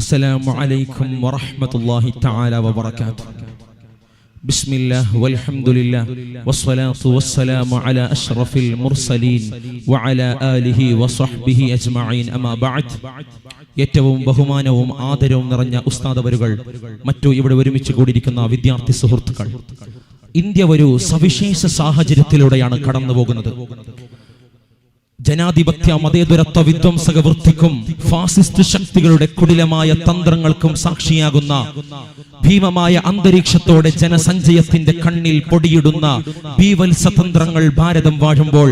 السلام عليكم ورحمة الله تعالى وبركاته. بسم الله والحمد لله والصلاة والسلام على أشرف المرسلين وعلى آله وصحبه أجمعين. أما بعد. ഏറ്റവും ബഹുമാനവും ആദരവും നിറഞ്ഞ ഉസ്താദവരുകൾ, മറ്റു ഇവിടെ ഒരുമിച്ച് കൂടിയിരിക്കുന്ന വിദ്യാർത്ഥി സുഹൃത്തുക്കൾ, ഇന്ത്യ ഒരു സവിശേഷ സാഹചര്യത്തിലൂടെയാണ് കടന്നു പോകുന്നത്. ജനാധിപത്യ മതേതരത്വ വിധ്വംസക വൃത്തിക്കും ഫാസിസ്റ്റ് ശക്തികളുടെ കുടിലമായ തന്ത്രങ്ങൾക്കും സാക്ഷിയാകുന്ന ഭീമമായ അന്തരീക്ഷത്തോടെ ജനസഞ്ചയത്തിന്റെ കണ്ണിൽ പൊടിയിടുന്ന ബീവത്സതന്ത്രങ്ങൾ ഭാരതം വാഴുമ്പോൾ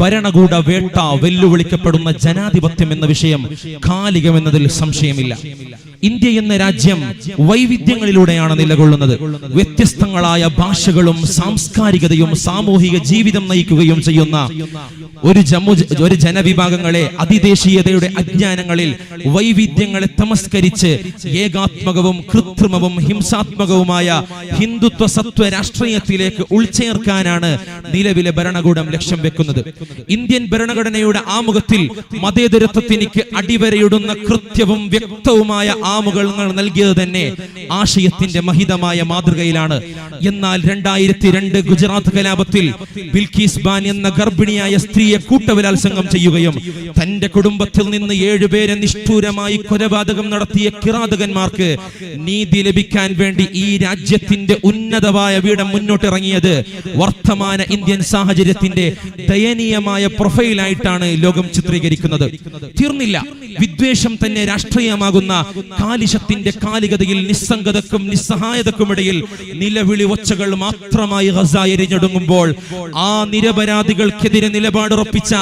ഭരണകൂട വേട്ട വെല്ലുവിളിക്കപ്പെടുന്ന ജനാധിപത്യം എന്ന വിഷയം കാലികമെന്നതിൽ സംശയമില്ല. ഇന്ത്യ എന്ന രാജ്യം വൈവിധ്യങ്ങളിലൂടെയാണ് നിലകൊള്ളുന്നത്. വ്യത്യസ്തങ്ങളായ ഭാഷകളും സാംസ്കാരികതയും സാമൂഹിക ജീവിതം നയിക്കുകയും ചെയ്യുന്ന ഒരു ജനവിഭാഗങ്ങളെ അതിദേശീയതയുടെ അജ്ഞാനങ്ങളിൽ വൈവിധ്യങ്ങളെ തമസ്കരിച്ച് ഏകാത്മകവും കൃത്രിമവും ഹിംസാത്മകവുമായ ഹിന്ദുത്വ സത്വ രാഷ്ട്രീയത്തിലേക്ക് ഉൾച്ചേർക്കാനാണ് നിലവിലെ ഭരണകൂടം ലക്ഷ്യം വെക്കുന്നത്. ഇന്ത്യൻ ഭരണഘടനയുടെ ആമുഖത്തിൽ മതേതരത്വത്തിനിക്ക് അടിവരയിടുന്ന കൃത്യവും വ്യക്തവുമായ ആമുഖങ്ങൾ നൽകിയത് തന്നെ ആശയത്തിന്റെ മഹിതമായ മാതൃകയിലാണ്. എന്നാൽ 2002 ഗുജറാത്ത് കലാപത്തിൽ ബിൽക്കിസ് ബാൻ എന്ന ഗർഭിണിയായ സ്ത്രീയെ കൂട്ടബലാത്സംഗം ചെയ്യുകയും തന്റെ കുടുംബത്തിൽ നിന്ന് 7 പേരെ നിഷ്ഠൂരമായി കൊലപാതകം നടത്തിയ കിറാതകന്മാർക്ക് നീതി ലഭിക്കാൻ വേണ്ടി ഈ രാജ്യത്തിന്റെ ഉന്നതമായ വീടം മുന്നോട്ടിറങ്ങിയത് വർത്തമാന ഇന്ത്യൻ സാഹചര്യത്തിന്റെ ദയനീയമായ പ്രൊഫൈലായിട്ടാണ് ലോകം ചിത്രീകരിക്കുന്നത്. തീർന്നില്ല. വിദ്വേഷം തന്നെ രാഷ്ട്രീയമാകുന്ന കാലിശത്തിന്റെ കാലികതയിൽ നിസ്സംഗതക്കും നിസ്സഹായതക്കുമിടയിൽ നിലവിളി ഒച്ചകൾ മാത്രമായി ഗസ എരിഞ്ഞൊടുങ്ങുമ്പോൾ ആ നിരപരാധികൾക്കെതിരെ നിലപാടുറപ്പിച്ച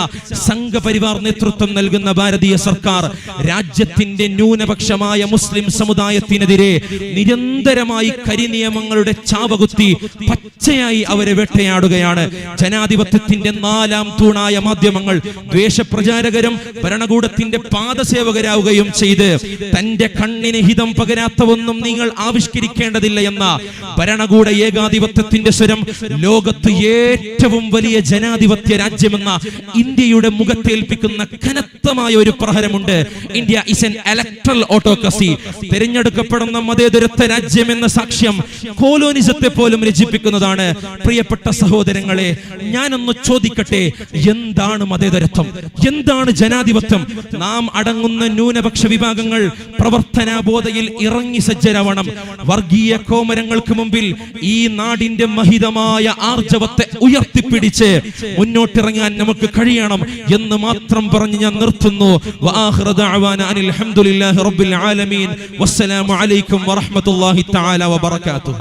സംഘപരിവാർ നേതൃത്വം നൽകുന്ന ഭാരതീയ സർക്കാർ രാജ്യത്തിന്റെ ന്യൂനപക്ഷമായ മുസ്ലിം സമുദായത്തിനെതിരെ നിരന്തരമായി കരിനിയമങ്ങളുടെ ചാവകുത്തി പച്ചയായി അവരെ വേട്ടയാടുകയാണ്. ജനാധിപത്യത്തിന്റെ 4ാം തൂണായ മാധ്യമങ്ങൾ ദ്വേഷപ്രചാരകരും ഭരണകൂടത്തിന്റെ പാദസേവകരാവുകയും ചെയ്ത് തന്റെ കണ്ണിന് ഹിതം പകരാത്തവൊന്നും നിങ്ങൾ ആവിഷ്കരിക്കേണ്ടതില്ല എന്ന ഭരണകൂട ഏകാധിപത്യത്തിന്റെ സ്വരം ലോകത്ത് ഏറ്റവും വലിയ ജനാധിപത്യ രാജ്യമെന്ന ഇന്ത്യയുടെ മുഖത്തേൽപ്പിക്കുന്ന കനത്തമായ ഒരു പ്രഹരമുണ്ട്. India is an electoral autocracy. തിരഞ്ഞെടുക്കപ്പെടുന്ന മതേതരത്വ രാജ്യം എന്ന സാക്ഷ്യം കോലോണിസത്തെ പോലും രചിപ്പിക്കുന്നതാണ്. പ്രിയപ്പെട്ട സഹോദരങ്ങളെ, ഞാനൊന്ന് ചോദിക്കട്ടെ, എന്താണ് മതേതരത്വം? എന്താണ് ജനാധിപത്യം? നാം അടങ്ങുന്ന ന്യൂനപക്ഷ വിഭാഗങ്ങൾ പ്രവർത്തനാബോധയിൽ ഇറങ്ങി സജ്ജരാവണം. വർഗീയ കോമരങ്ങൾക്ക് മുമ്പിൽ ഈ നാടിന്റെ മഹിതമായ ആർജവത്തെ ഉയർത്തിപ്പിടിച്ച് മുന്നോട്ടിറങ്ങാൻ നമുക്ക് കഴിയണം എന്ന് മാത്രം പറഞ്ഞ് ഞാൻ നിർത്തുന്നു. വആഖിറു ദഅവാന അനിൽ ഹംദുലില്ലാഹി റബ്ബിൽ ആലമീൻ. വസ്സലാമു അലൈക്കും വറഹ്മത്തുള്ളാഹി തആല വബറകാതുഹു.